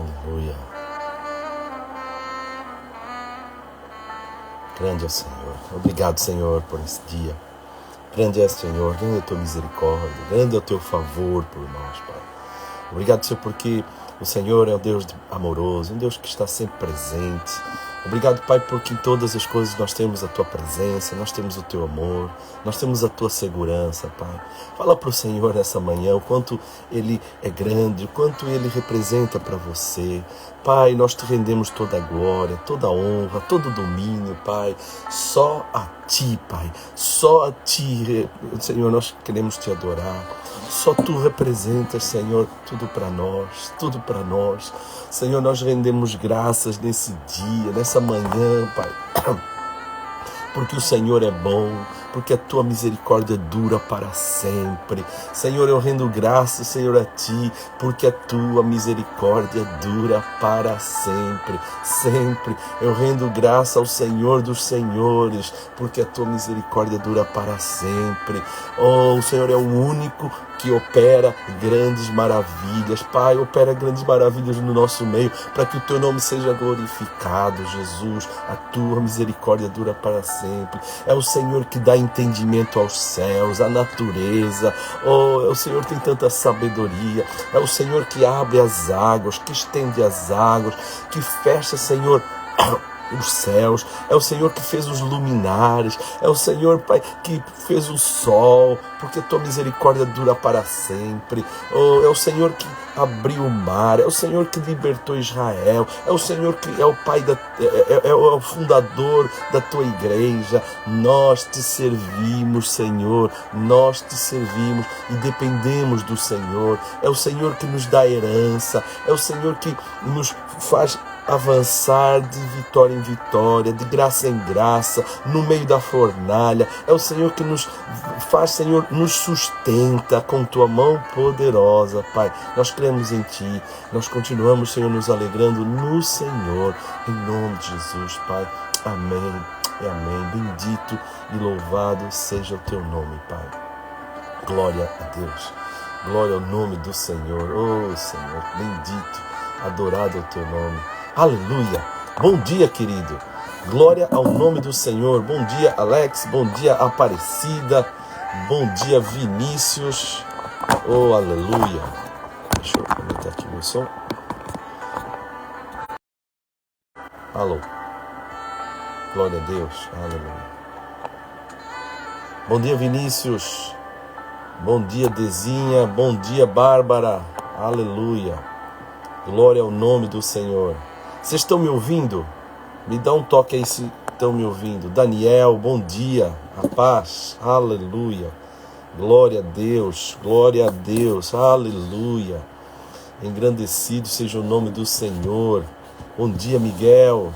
Aleluia. Grande é o Senhor. Obrigado, Senhor, por esse dia. Grande é o Senhor, grande é a tua misericórdia, grande é o teu favor por nós, Pai. Obrigado, Senhor, porque o Senhor é um Deus amoroso, um Deus que está sempre presente. Obrigado, Pai, porque em todas as coisas nós temos a tua presença, nós temos o teu amor, nós temos a tua segurança, Pai. Fala para o Senhor essa manhã o quanto Ele é grande, o quanto Ele representa para você. Pai, nós te rendemos toda a glória, toda a honra, todo o domínio, Pai. Só a Ti, Pai. Só a Ti, Senhor, nós queremos Te adorar. Só Tu representas, Senhor, tudo para nós, tudo para nós. Senhor, nós rendemos graças nesse dia, nessa manhã, Pai, porque o Senhor é bom, porque a Tua misericórdia dura para sempre. Senhor, eu rendo graças, Senhor, a Ti, porque a Tua misericórdia dura para sempre, sempre. Eu rendo graça ao Senhor dos Senhores, porque a Tua misericórdia dura para sempre. Oh, o Senhor é o único que opera grandes maravilhas. Pai, opera grandes maravilhas no nosso meio, para que o Teu nome seja glorificado, Jesus. A Tua misericórdia dura para sempre. É o Senhor que dá entendimento aos céus, à natureza. Oh, o Senhor tem tanta sabedoria. É o Senhor que abre as águas, que estende as águas, que fecha, Senhor, os céus. É o Senhor que fez os luminares. É o Senhor, Pai, que fez o sol, porque a Tua misericórdia dura para sempre. Oh, é o Senhor que abriu o mar. É o Senhor que libertou Israel. É o Senhor que é o Pai é o fundador da Tua igreja. Nós Te servimos, Senhor. Nós Te servimos e dependemos do Senhor. É o Senhor que nos dá herança. É o Senhor que nos faz avançar de vitória em vitória, de graça em graça, no meio da fornalha. É o Senhor que nos faz, Senhor, nos sustenta com Tua mão poderosa, Pai. Nós cremos em Ti, nós continuamos, Senhor, nos alegrando no Senhor, em nome de Jesus, Pai. Amém e amém. Bendito e louvado seja o Teu nome, Pai. Glória a Deus. Glória ao nome do Senhor. Oh, Senhor, bendito, adorado é o Teu nome. Aleluia. Bom dia, querido. Glória ao nome do Senhor. Bom dia, Alex. Bom dia, Aparecida. Bom dia, Vinícius. Oh, aleluia. Deixa eu aumentar aqui o meu som. Alô. Glória a Deus. Aleluia. Bom dia, Vinícius. Bom dia, Dezinha. Bom dia, Bárbara. Aleluia. Glória ao nome do Senhor. Vocês estão me ouvindo? Me dá um toque aí se estão me ouvindo. Daniel, bom dia. A paz. Aleluia. Glória a Deus. Glória a Deus. Aleluia. Engrandecido seja o nome do Senhor. Bom dia, Miguel.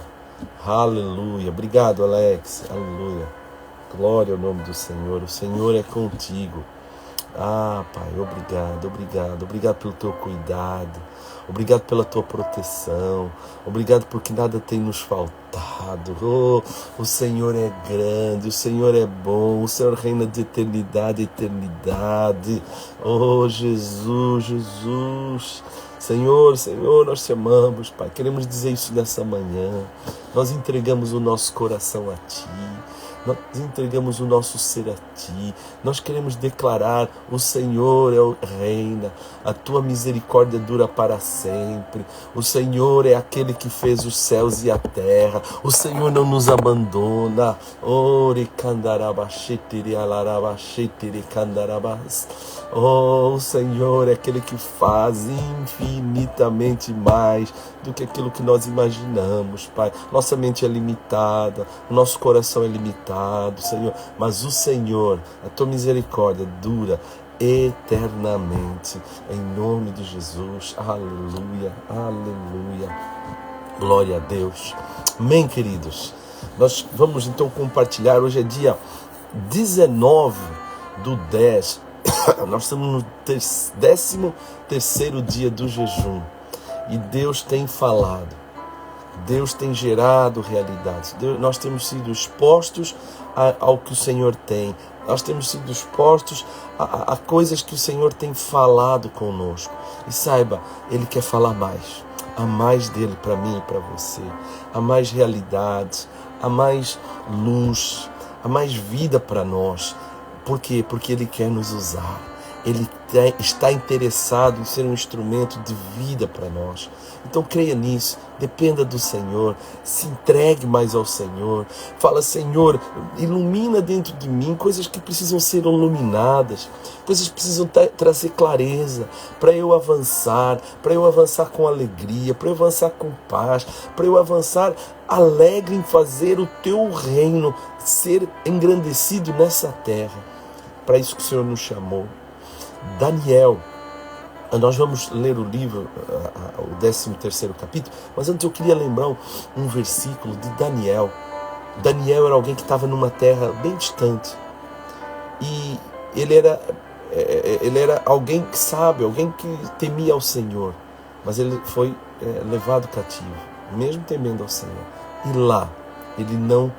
Aleluia. Obrigado, Alex. Aleluia. Glória ao nome do Senhor. O Senhor é contigo. Ah, Pai, obrigado, obrigado. Obrigado pelo Teu cuidado. Obrigado pela Tua proteção. Obrigado porque nada tem nos faltado. Oh, o Senhor é grande, o Senhor é bom, o Senhor reina de eternidade a eternidade. Oh, Jesus, Jesus. Senhor, Senhor, nós Te amamos, Pai. Queremos dizer isso nessa manhã. Nós entregamos o nosso coração a Ti. Nós entregamos o nosso ser a Ti. Nós queremos declarar: o Senhor é o reina, a Tua misericórdia dura para sempre. O Senhor é aquele que fez os céus e a terra. O Senhor não nos abandona. Oh, o Senhor é aquele que faz infinitamente mais do que aquilo que nós imaginamos, Pai. Nossa mente é limitada, o nosso coração é limitado, Senhor, mas o Senhor, a Tua misericórdia dura eternamente, em nome de Jesus. Aleluia, aleluia. Glória a Deus. Amém, queridos. Nós vamos então compartilhar. Hoje é dia 19/10. Nós estamos no 13º dia do jejum. E Deus tem falado. Deus tem gerado realidades. Nós temos sido expostos ao que o Senhor tem nós temos sido expostos a coisas que o Senhor tem falado conosco. E saiba, Ele quer falar mais. Há mais dele para mim e para você. Há mais realidade, há mais luz, há mais vida para nós. Por quê? Porque Ele quer nos usar. Ele está interessado em ser um instrumento de vida para nós. Então creia nisso, dependa do Senhor, se entregue mais ao Senhor. Fala, Senhor, ilumina dentro de mim coisas que precisam ser iluminadas, coisas que precisam trazer clareza, para eu avançar com alegria, para eu avançar com paz, para eu avançar alegre em fazer o Teu reino ser engrandecido nessa terra. Para isso que o Senhor nos chamou. Daniel, nós vamos ler o livro, o 13º capítulo, mas antes eu queria lembrar um versículo de Daniel. Daniel era alguém que estava numa terra bem distante, e ele era alguém sábio, alguém que temia ao Senhor, mas ele foi levado cativo, mesmo temendo ao Senhor. E lá, ele não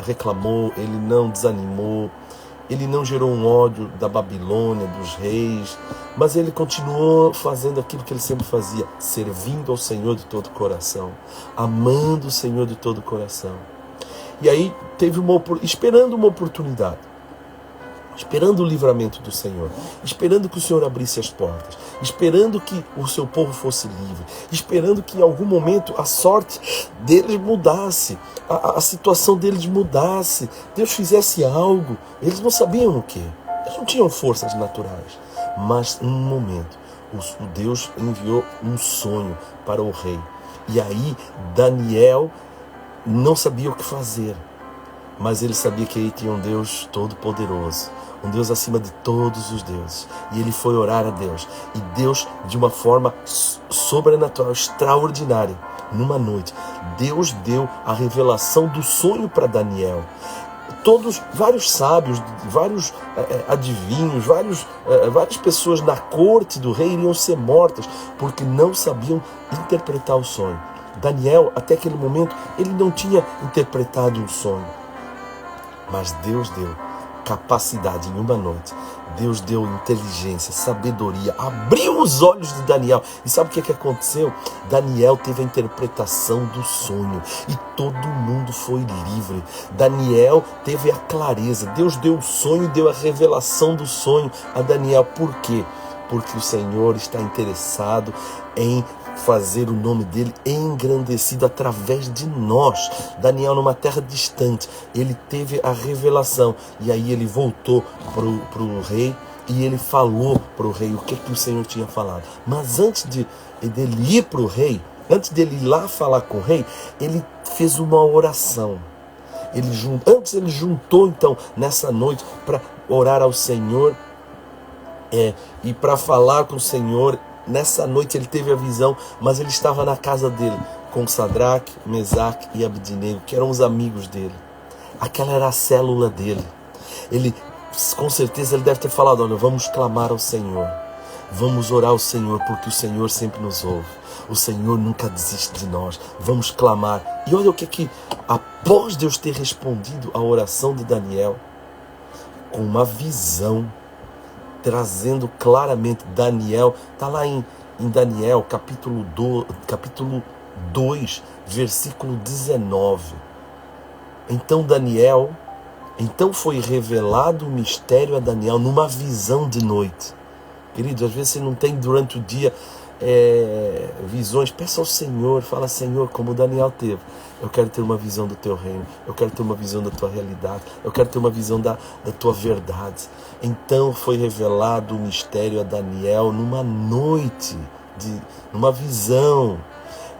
reclamou, ele não desanimou, ele não gerou um ódio da Babilônia, dos reis, mas ele continuou fazendo aquilo que ele sempre fazia, servindo ao Senhor de todo o coração, amando o Senhor de todo o coração. E aí esperando uma oportunidade, esperando o livramento do Senhor, esperando que o Senhor abrisse as portas, esperando que o seu povo fosse livre, esperando que em algum momento a sorte deles mudasse, a situação deles mudasse, Deus fizesse algo. Eles não sabiam o que, eles não tinham forças naturais, mas em um momento o Deus enviou um sonho para o rei, e aí Daniel não sabia o que fazer, mas ele sabia que ele tinha um Deus todo-poderoso, um Deus acima de todos os deuses. E ele foi orar a Deus. E Deus, de uma forma sobrenatural, extraordinária, numa noite, Deus deu a revelação do sonho para Daniel. Vários sábios, vários adivinhos, várias pessoas na corte do rei iriam ser mortas, porque não sabiam interpretar o sonho. Daniel, até aquele momento, ele não tinha interpretado um sonho. Mas Deus deu capacidade em uma noite. Deus deu inteligência, sabedoria, abriu os olhos de Daniel. E sabe o que aconteceu? Daniel teve a interpretação do sonho e todo mundo foi livre. Daniel teve a clareza. Deus deu o sonho, deu a revelação do sonho a Daniel. Por quê? Porque o Senhor está interessado em fazer o nome dele engrandecido através de nós. Daniel, numa terra distante, ele teve a revelação, e aí ele voltou para o rei, e ele falou para o rei o que o Senhor tinha falado. Mas antes dele ir para o rei, antes dele ir lá falar com o rei, ele fez uma oração. Antes ele juntou então nessa noite para orar ao Senhor e para falar com o Senhor. Nessa noite ele teve a visão, mas ele estava na casa dele com Sadraque, Mesaque e Abednego, que eram os amigos dele. Aquela era a célula dele. Ele, com certeza, ele deve ter falado: olha, vamos clamar ao Senhor, vamos orar ao Senhor, porque o Senhor sempre nos ouve, o Senhor nunca desiste de nós, vamos clamar. E olha o que após Deus ter respondido à oração de Daniel, com uma visão, trazendo claramente, Daniel, está lá em Daniel, capítulo 2, versículo 19. Então foi revelado o mistério a Daniel numa visão de noite. Querido, às vezes você não tem durante o dia visões. Peça ao Senhor, fala: Senhor, como Daniel teve, eu quero ter uma visão do teu reino, eu quero ter uma visão da tua realidade, eu quero ter uma visão da tua verdade. Então foi revelado o mistério a Daniel numa noite, numa visão.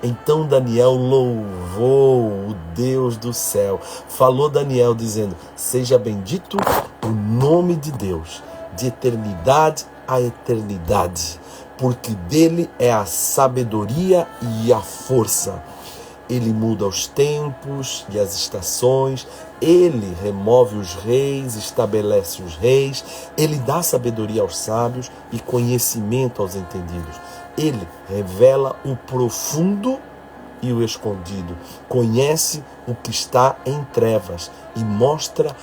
Então Daniel louvou o Deus do céu. Falou Daniel dizendo: seja bendito o nome de Deus, de eternidade a eternidade, porque dele é a sabedoria e a força. Ele muda os tempos e as estações, ele remove os reis, estabelece os reis, ele dá sabedoria aos sábios e conhecimento aos entendidos. Ele revela o profundo e o escondido, conhece o que está em trevas e mostra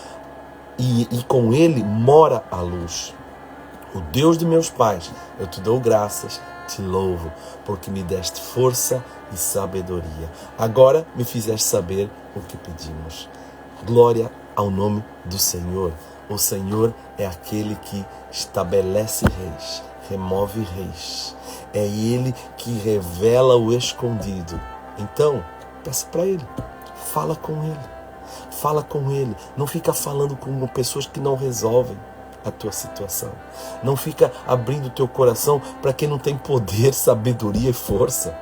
e com ele mora a luz. O Deus de meus pais, eu te dou graças, te louvo, porque me deste força e sabedoria. Agora me fizeste saber o que pedimos. Glória ao nome do Senhor. O Senhor é aquele que estabelece reis, remove reis. É Ele que revela o escondido. Então, peça para Ele, fala com Ele. Fala com Ele. Não fica falando com pessoas que não resolvem a tua situação. Não fica abrindo o teu coração para quem não tem poder, sabedoria e força.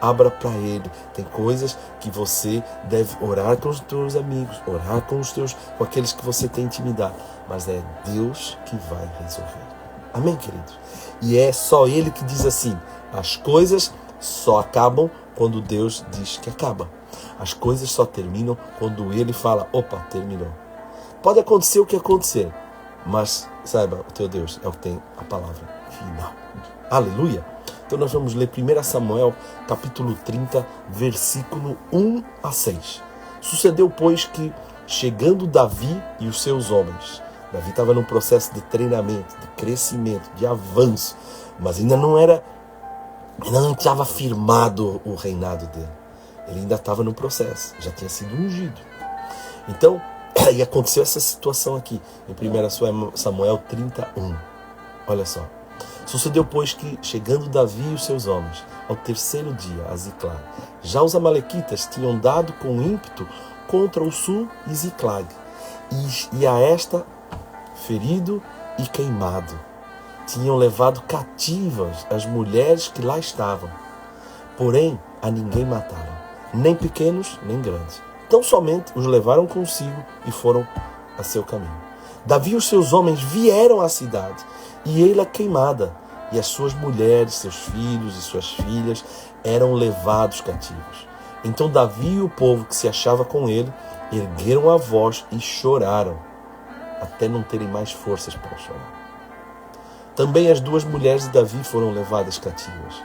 Abra para Ele. Tem coisas que você deve orar com os teus amigos, orar com aqueles que você tem intimidade. Mas é Deus que vai resolver. Amém, queridos? E é só Ele que diz assim: as coisas só acabam quando Deus diz que acaba. As coisas só terminam quando Ele fala: opa, terminou. Pode acontecer o que acontecer, mas saiba, o teu Deus é o que tem a palavra final. Aleluia! Então nós vamos ler 1 Samuel, capítulo 30, versículo 1 a 6. Sucedeu, pois, que, chegando Davi e os seus homens, Davi estava num processo de treinamento, de crescimento, de avanço, mas ainda não estava firmado o reinado dele. Ele ainda estava no processo, já tinha sido ungido. Então, e aconteceu essa situação aqui, em 1 Samuel 31. Olha só. Sucedeu, pois, que, chegando Davi e os seus homens, ao terceiro dia, a Ziclag, já os amalequitas tinham dado com ímpeto contra o sul e Ziclag, e a esta ferido e queimado. Tinham levado cativas as mulheres que lá estavam. Porém, a ninguém mataram, nem pequenos, nem grandes. Tão somente os levaram consigo e foram a seu caminho. Davi e os seus homens vieram à cidade, e ei-la queimada, e as suas mulheres, seus filhos e suas filhas eram levados cativos. Então Davi e o povo que se achava com ele ergueram a voz e choraram, até não terem mais forças para chorar. Também as duas mulheres de Davi foram levadas cativas: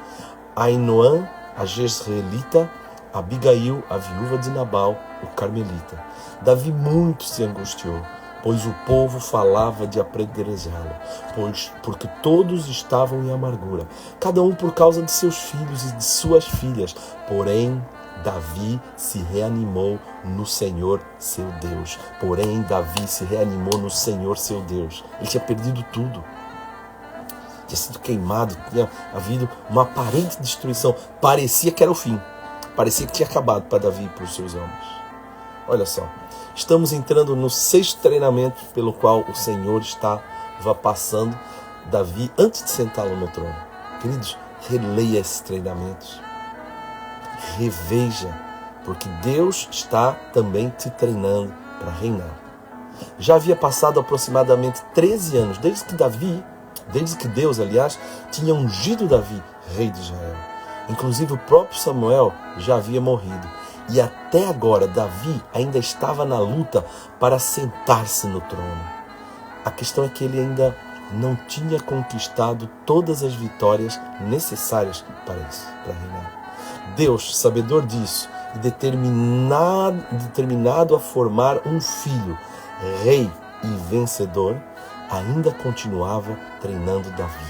Ainoã, a Jezreelita, Abigail, a viúva de Nabal, o carmelita. Davi muito se angustiou, pois o povo falava de apedrejá-lo, porque todos estavam em amargura, cada um por causa de seus filhos e de suas filhas. Porém, Davi se reanimou no Senhor, seu Deus. Porém, Davi se reanimou no Senhor, seu Deus. Ele tinha perdido tudo. Tinha sido queimado, tinha havido uma aparente destruição. Parecia que era o fim. Parecia que tinha acabado para Davi e para os seus homens. Olha só, estamos entrando no 6º treinamento pelo qual o Senhor estava passando Davi antes de sentá-lo no trono. Queridos, releia esses treinamentos. Reveja, porque Deus está também te treinando para reinar. Já havia passado aproximadamente 13 anos, desde que Deus, aliás, tinha ungido Davi, rei de Israel. Inclusive o próprio Samuel já havia morrido. E até agora Davi ainda estava na luta para sentar-se no trono. A questão é que ele ainda não tinha conquistado todas as vitórias necessárias para isso, para reinar. Deus, sabedor disso, e determinado a formar um filho, rei e vencedor, ainda continuava treinando Davi.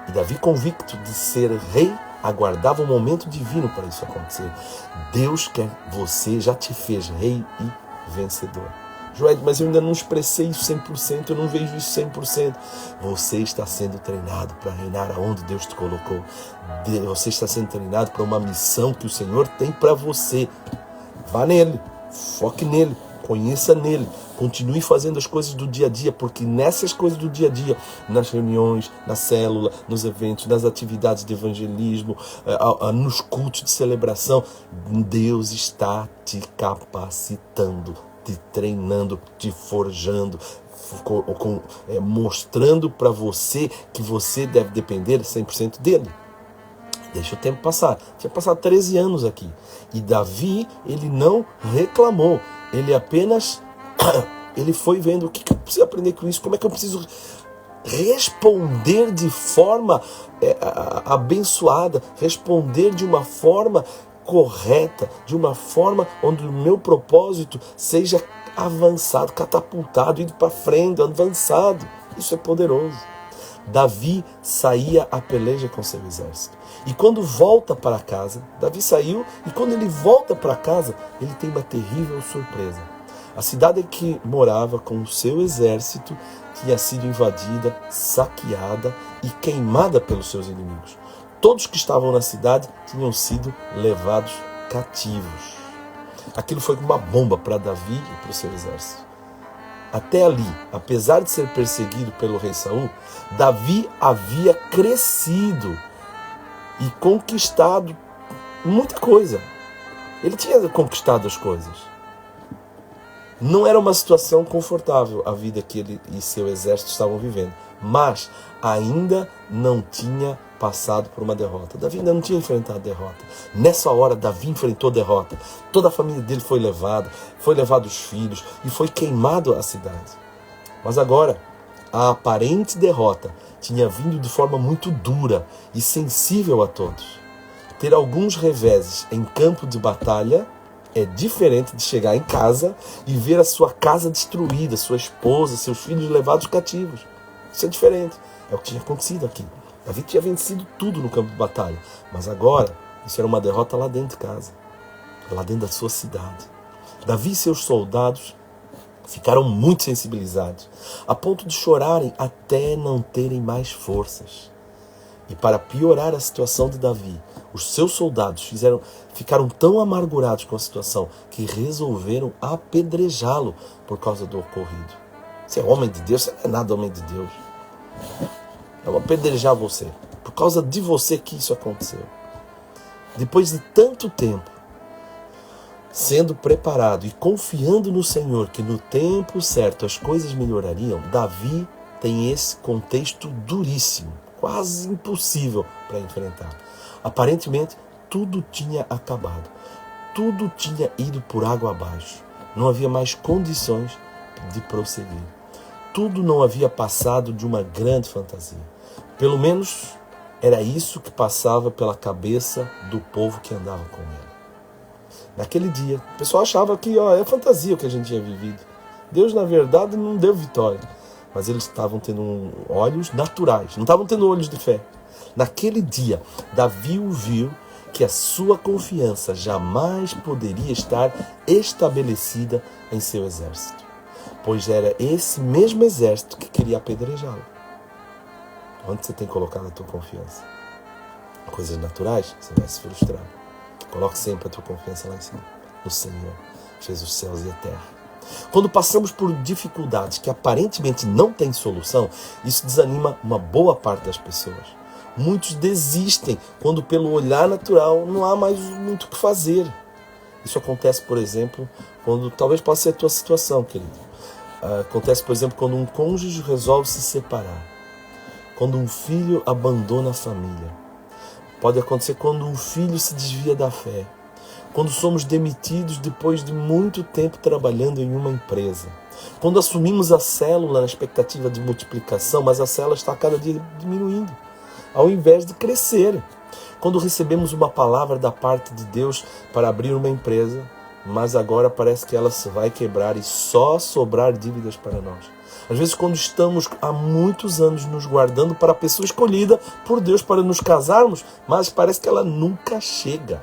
E Davi, convicto de ser rei, aguardava o momento divino para isso acontecer. Deus quer você, já te fez rei e vencedor. Joel, mas eu ainda não expressei isso 100%, eu não vejo isso 100%. Você está sendo treinado para reinar aonde Deus te colocou. Você está sendo treinado para uma missão que o Senhor tem para você. Vá nele, foque nele, conheça nele. Continue fazendo as coisas do dia a dia, porque nessas coisas do dia a dia, nas reuniões, na célula, nos eventos, nas atividades de evangelismo, nos cultos de celebração, Deus está te capacitando, te treinando, te forjando, mostrando para você que você deve depender 100% dele. Deixa o tempo passar. Tinha passado 13 anos aqui. E Davi, ele não reclamou. Ele apenas... ele foi vendo o que eu preciso aprender com isso, como é que eu preciso responder de forma abençoada, responder de uma forma correta, de uma forma onde o meu propósito seja avançado, catapultado, indo para frente, avançado. Isso é poderoso. Davi saía a peleja com seu exército. E quando volta para casa, Davi saiu, e quando ele volta para casa, ele tem uma terrível surpresa. A cidade em que morava com o seu exército tinha sido invadida, saqueada e queimada pelos seus inimigos. Todos que estavam na cidade tinham sido levados cativos. Aquilo foi como uma bomba para Davi e para o seu exército. Até ali, apesar de ser perseguido pelo rei Saul, Davi havia crescido e conquistado muita coisa. Ele tinha conquistado as coisas. Não era uma situação confortável a vida que ele e seu exército estavam vivendo, mas ainda não tinha passado por uma derrota. Davi ainda não tinha enfrentado a derrota. Nessa hora, Davi enfrentou a derrota. Toda a família dele foi levado os filhos e foi queimado a cidade. Mas agora, a aparente derrota tinha vindo de forma muito dura e sensível a todos. Ter alguns reveses em campo de batalha é diferente de chegar em casa e ver a sua casa destruída, sua esposa, seus filhos levados cativos. Isso é diferente. É o que tinha acontecido aqui. Davi tinha vencido tudo no campo de batalha. Mas agora, isso era uma derrota lá dentro de casa. Lá dentro da sua cidade. Davi e seus soldados ficaram muito sensibilizados, a ponto de chorarem até não terem mais forças. E para piorar a situação de Davi, os seus soldados ficaram tão amargurados com a situação que resolveram apedrejá-lo por causa do ocorrido. Você é homem de Deus? Você não é nada homem de Deus. Eu vou apedrejar você. Por causa de você que isso aconteceu. Depois de tanto tempo sendo preparado e confiando no Senhor que no tempo certo as coisas melhorariam, Davi tem esse contexto duríssimo, quase impossível para enfrentar. Aparentemente, tudo tinha acabado. Tudo tinha ido por água abaixo. Não havia mais condições de prosseguir. Tudo não havia passado de uma grande fantasia. Pelo menos era isso que passava pela cabeça do povo que andava com ele. Naquele dia, o pessoal achava que é fantasia o que a gente tinha vivido. Deus, na verdade, não deu vitória. Mas eles estavam tendo olhos naturais, não estavam tendo olhos de fé. Naquele dia, Davi viu que a sua confiança jamais poderia estar estabelecida em seu exército, pois era esse mesmo exército que queria apedrejá-lo. Onde você tem colocado a tua confiança? Coisas naturais, você vai se frustrar. Coloque sempre a tua confiança lá em cima, no Senhor, fez os céus e a terra. Quando passamos por dificuldades que aparentemente não têm solução, isso desanima uma boa parte das pessoas. Muitos desistem quando pelo olhar natural não há mais muito o que fazer. Isso acontece, por exemplo, quando talvez possa ser a tua situação, querido. Acontece, por exemplo, quando um cônjuge resolve se separar. Quando um filho abandona a família. Pode acontecer quando um filho se desvia da fé. Quando somos demitidos depois de muito tempo trabalhando em uma empresa. Quando assumimos a célula na expectativa de multiplicação, mas a célula está cada dia diminuindo, ao invés de crescer. Quando recebemos uma palavra da parte de Deus para abrir uma empresa, mas agora parece que ela se vai quebrar e só sobrar dívidas para nós. Às vezes, quando estamos há muitos anos nos guardando para a pessoa escolhida por Deus para nos casarmos, mas parece que ela nunca chega.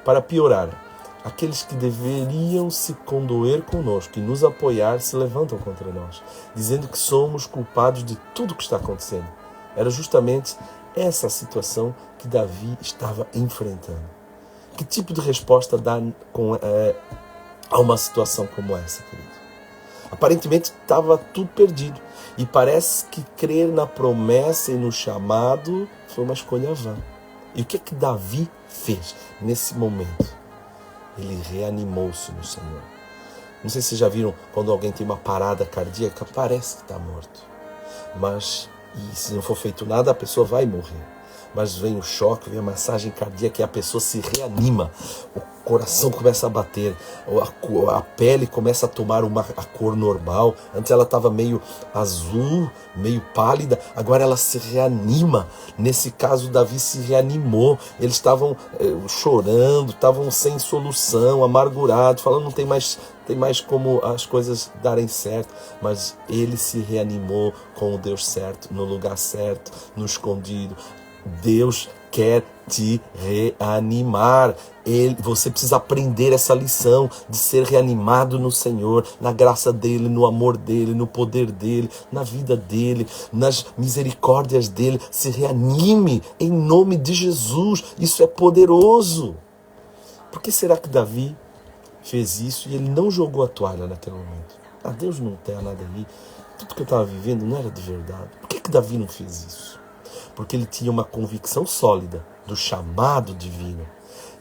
Para piorar, aqueles que deveriam se condoer conosco e nos apoiar se levantam contra nós, dizendo que somos culpados de tudo o que está acontecendo. Era justamente essa situação que Davi estava enfrentando. Que tipo de resposta dá a uma situação como essa, querido? Aparentemente estava tudo perdido. E parece que crer na promessa e no chamado foi uma escolha vã. E o que é que Davi fez nesse momento? Ele reanimou-se no Senhor. Não sei se vocês já viram quando alguém tem uma parada cardíaca, parece que está morto. Mas, e se não for feito nada, a pessoa vai morrer. mas vem o choque, vem a massagem cardíaca e a pessoa se reanima. O coração começa a bater, a pele começa a tomar a cor normal. Antes ela estava meio azul, meio pálida, agora ela se reanima. Nesse caso, Davi se reanimou. Eles estavam chorando, estavam sem solução, amargurados, falando não tem mais como as coisas darem certo, mas ele se reanimou com o Deus certo, no lugar certo, no escondido. Deus quer te reanimar. Você precisa aprender essa lição de ser reanimado no Senhor, na graça dele, no amor dele, no poder dele, na vida dele, nas misericórdias dele. Se reanime em nome de Jesus. Isso é poderoso. Por que será que Davi fez isso e ele não jogou a toalha naquele momento? Deus não tem nada ali. Tudo que eu estava vivendo não era de verdade. Por que Davi não fez isso? Porque ele tinha uma convicção sólida do chamado divino,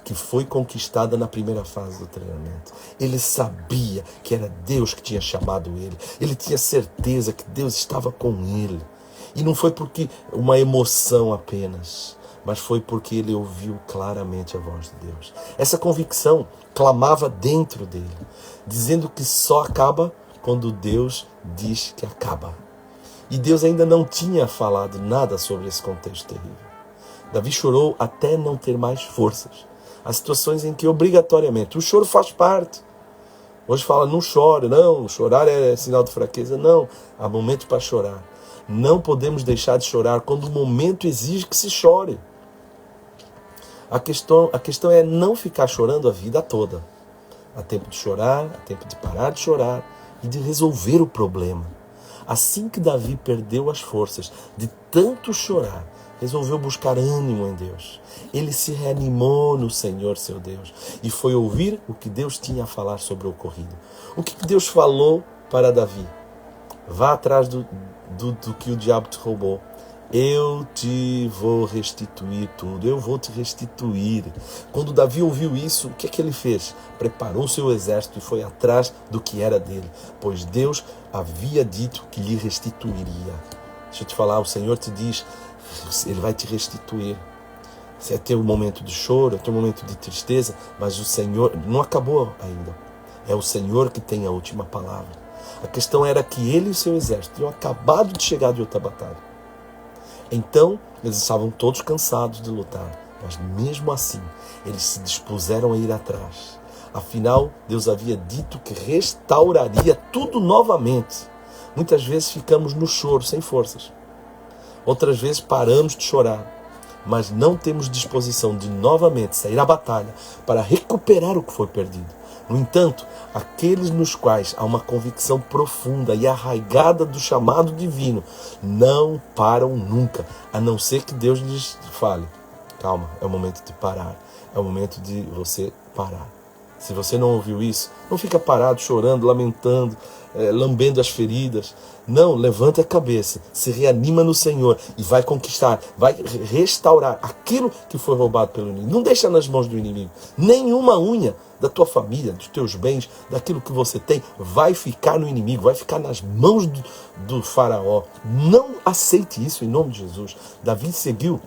que foi conquistada na primeira fase do treinamento. Ele sabia que era Deus que tinha chamado ele. Ele tinha certeza que Deus estava com ele. E não foi porque uma emoção apenas, mas foi porque ele ouviu claramente a voz de Deus. Essa convicção clamava dentro dele, dizendo que só acaba quando Deus diz que acaba. E Deus ainda não tinha falado nada sobre esse contexto terrível. Davi chorou até não ter mais forças. Há situações em que obrigatoriamente o choro faz parte. Hoje fala, não chore, não, chorar é sinal de fraqueza. Não, há momento para chorar. Não podemos deixar de chorar quando o momento exige que se chore. A questão é não ficar chorando a vida toda. Há tempo de chorar, há tempo de parar de chorar e de resolver o problema. Assim que Davi perdeu as forças de tanto chorar, resolveu buscar ânimo em Deus. Ele se reanimou no Senhor, seu Deus, e foi ouvir o que Deus tinha a falar sobre o ocorrido. O que Deus falou para Davi? Vá atrás do que o diabo te roubou. Eu te vou restituir tudo, eu vou te restituir. Quando Davi ouviu isso, o que é que ele fez? Preparou seu exército e foi atrás do que era dele, pois Deus havia dito que lhe restituiria. Deixa eu te falar, o Senhor te diz, Ele vai te restituir. É teu momento de choro, é teu momento de tristeza, mas o Senhor não acabou ainda. É o Senhor que tem a última palavra. A questão era que ele e o seu exército tinham acabado de chegar de outra batalha. Então, eles estavam todos cansados de lutar, mas mesmo assim, eles se dispuseram a ir atrás. Afinal, Deus havia dito que restauraria tudo novamente. Muitas vezes ficamos no choro, sem forças. Outras vezes paramos de chorar, mas não temos disposição de novamente sair à batalha para recuperar o que foi perdido. No entanto, aqueles nos quais há uma convicção profunda e arraigada do chamado divino não param nunca, a não ser que Deus lhes fale: calma, é o momento de parar, é o momento de você parar. Se você não ouviu isso, não fica parado, chorando, lamentando, lambendo as feridas. Não, levanta a cabeça, se reanima no Senhor e vai conquistar, vai restaurar aquilo que foi roubado pelo inimigo. Não deixa nas mãos do inimigo. Nenhuma unha da tua família, dos teus bens, daquilo que você tem, vai ficar no inimigo, vai ficar nas mãos do faraó. Não aceite isso em nome de Jesus. Davi seguiu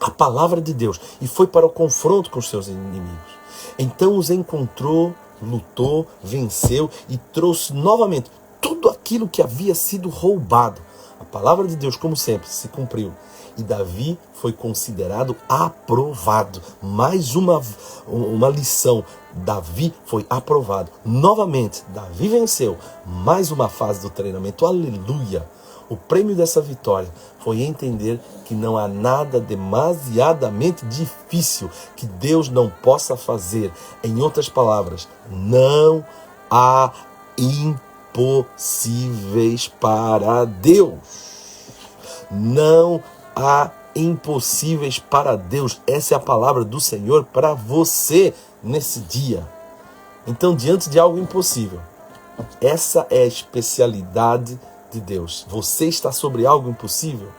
a palavra de Deus e foi para o confronto com os seus inimigos. Então os encontrou, lutou, venceu e trouxe novamente tudo aquilo que havia sido roubado. A palavra de Deus, como sempre, se cumpriu. E Davi foi considerado aprovado. Mais uma lição. Davi foi aprovado. Novamente, Davi venceu. Mais uma fase do treinamento. Aleluia! O prêmio dessa vitória foi entender que não há nada demasiadamente difícil que Deus não possa fazer. Em outras palavras, não há impossíveis para Deus. Não há impossíveis para Deus. Essa é a palavra do Senhor para você nesse dia. Então, diante de algo impossível, essa é a especialidade de Deus. Você está sobre algo impossível?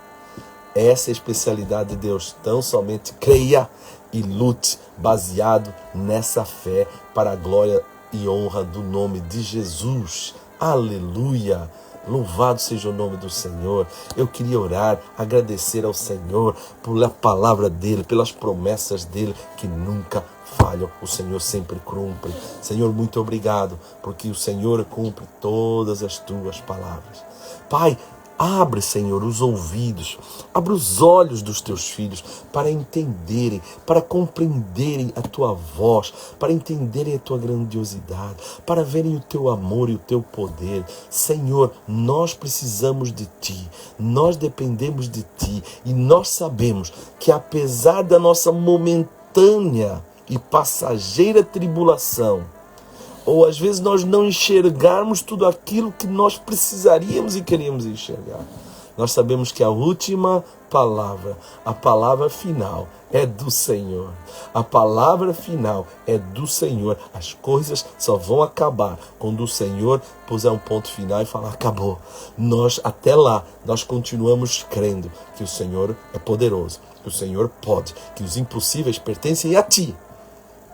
Essa é a especialidade de Deus. Então somente creia e lute baseado nessa fé para a glória e honra do nome de Jesus. Aleluia! Louvado seja o nome do Senhor. Eu queria orar, agradecer ao Senhor pela palavra dEle, pelas promessas dEle que nunca falham. O Senhor sempre cumpre. Senhor, muito obrigado, porque o Senhor cumpre todas as tuas palavras. Pai, abre, Senhor, os ouvidos, abre os olhos dos teus filhos para entenderem, para compreenderem a tua voz, para entenderem a tua grandiosidade, para verem o teu amor e o teu poder. Senhor, nós precisamos de ti, nós dependemos de ti e nós sabemos que apesar da nossa momentânea e passageira tribulação, ou às vezes nós não enxergarmos tudo aquilo que nós precisaríamos e queríamos enxergar, nós sabemos que a última palavra, a palavra final é do Senhor. A palavra final é do Senhor. As coisas só vão acabar quando o Senhor puser um ponto final e falar, acabou. Nós, até lá, nós continuamos crendo que o Senhor é poderoso, que o Senhor pode, que os impossíveis pertencem a ti.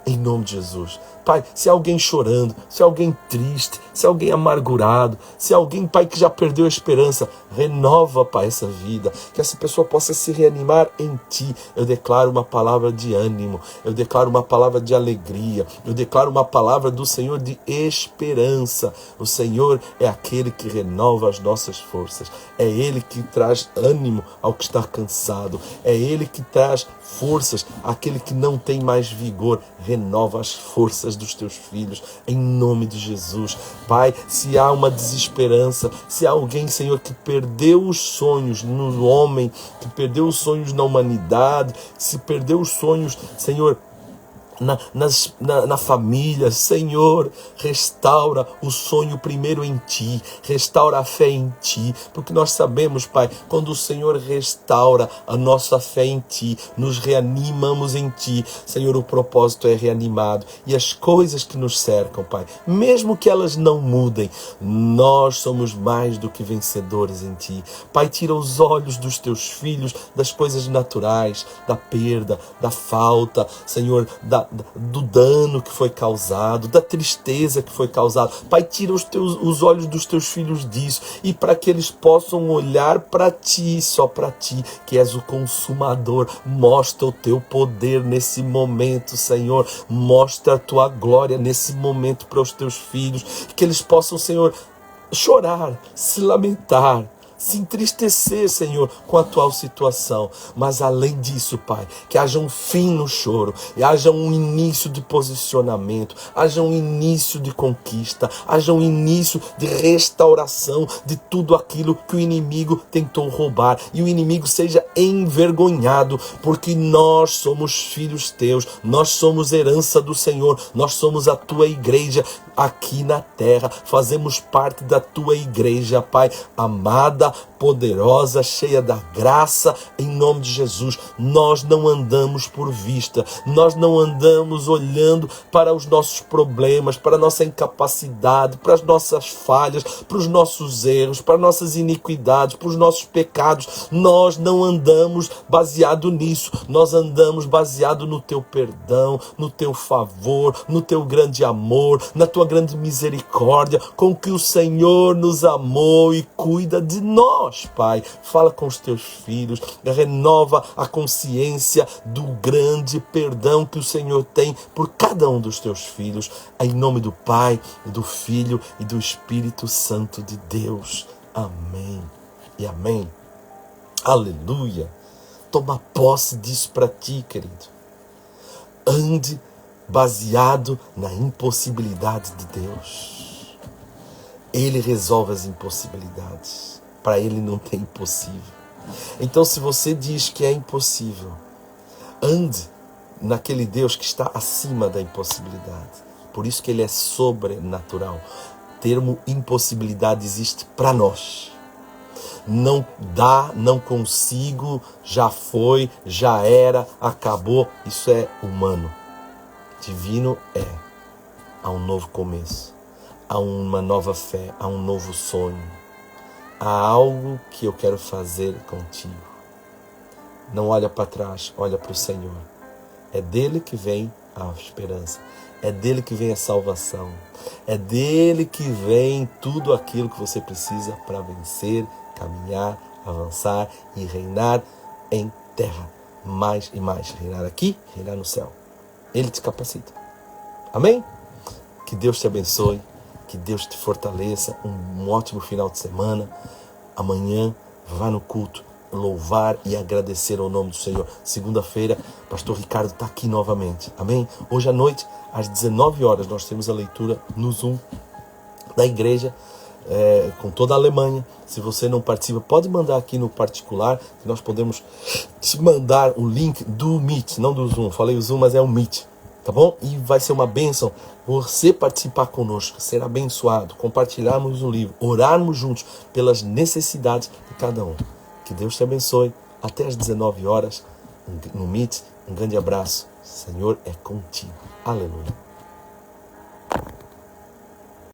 Em nome de Jesus. Pai, se alguém chorando, se alguém triste, se alguém amargurado, se alguém, Pai, que já perdeu a esperança, renova, Pai, essa vida, que essa pessoa possa se reanimar em Ti. Eu declaro uma palavra de ânimo, eu declaro uma palavra de alegria, eu declaro uma palavra do Senhor de esperança. O Senhor é aquele que renova as nossas forças, é Ele que traz ânimo ao que está cansado, é Ele que traz forças àquele que não tem mais vigor. Renova as forças dos teus filhos, em nome de Jesus. Pai, se há uma desesperança, se há alguém, Senhor, que perdeu os sonhos no homem, que perdeu os sonhos na humanidade, se perdeu os sonhos, Senhor, na família, Senhor, restaura o sonho primeiro em Ti, restaura a fé em Ti, porque nós sabemos, Pai, quando o Senhor restaura a nossa fé em Ti, nos reanimamos em Ti, Senhor, o propósito é reanimado, e as coisas que nos cercam, Pai, mesmo que elas não mudem, nós somos mais do que vencedores em Ti. Pai, tira os olhos dos Teus filhos das coisas naturais, da perda, da falta, Senhor, do dano que foi causado, da tristeza que foi causada. Pai, tira os olhos dos teus filhos disso, e para que eles possam olhar para Ti, só para Ti, que és o consumador. Mostra o Teu poder nesse momento, Senhor. Mostra a Tua glória nesse momento para os Teus filhos, que eles possam, Senhor, chorar, se lamentar, se entristecer, Senhor, com a atual situação. Mas além disso, Pai, que haja um fim no choro, e haja um início de posicionamento, haja um início de conquista, haja um início de restauração de tudo aquilo que o inimigo tentou roubar, e o inimigo seja envergonhado, porque nós somos filhos Teus, nós somos herança do Senhor, nós somos a Tua igreja aqui na terra, fazemos parte da Tua igreja, Pai, amada, poderosa, cheia da graça, em nome de Jesus. Nós não andamos por vista, nós não andamos olhando para os nossos problemas, para a nossa incapacidade, para as nossas falhas, para os nossos erros, para as nossas iniquidades, para os nossos pecados. Nós não andamos baseado nisso, nós andamos baseado no Teu perdão, no Teu favor, no Teu grande amor, na Tua grande misericórdia, com que o Senhor nos amou e cuida de nós, Pai. Fala com os Teus filhos, renova a consciência do grande perdão que o Senhor tem por cada um dos Teus filhos, em nome do Pai, do Filho e do Espírito Santo de Deus. Amém e amém. Aleluia. Toma posse disso para ti, querido. Ande baseado na impossibilidade de Deus. Ele resolve as impossibilidades. Para Ele não tem impossível. Então, se você diz que é impossível, ande naquele Deus que está acima da impossibilidade. Por isso que Ele é sobrenatural. O termo impossibilidade existe para nós. Não dá, não consigo, já foi, já era, acabou. Isso é humano. Divino é. Há um novo começo, há uma nova fé, há um novo sonho. Há algo que eu quero fazer contigo. Não olha para trás, olha para o Senhor. É dele que vem a esperança. É dele que vem a salvação. É dele que vem tudo aquilo que você precisa para vencer, caminhar, avançar e reinar em terra. Mais e mais. Reinar aqui, reinar no céu. Ele te capacita. Amém? Que Deus te abençoe. Que Deus te fortaleça. Um ótimo final de semana. Amanhã, vá no culto, louvar e agradecer ao nome do Senhor. Segunda-feira, pastor Ricardo está aqui novamente. Amém? Hoje à noite, às 19 horas, nós temos a leitura no Zoom da igreja, com toda a Alemanha. Se você não participa, pode mandar aqui no particular, que nós podemos te mandar o link do Meet, não do Zoom. Falei o Zoom, mas é o Meet, tá bom? E vai ser uma bênção você participar conosco, ser abençoado, compartilharmos o livro, orarmos juntos pelas necessidades de cada um. Que Deus te abençoe. Até às 19 horas no Meet. Um grande abraço. O Senhor é contigo. Aleluia.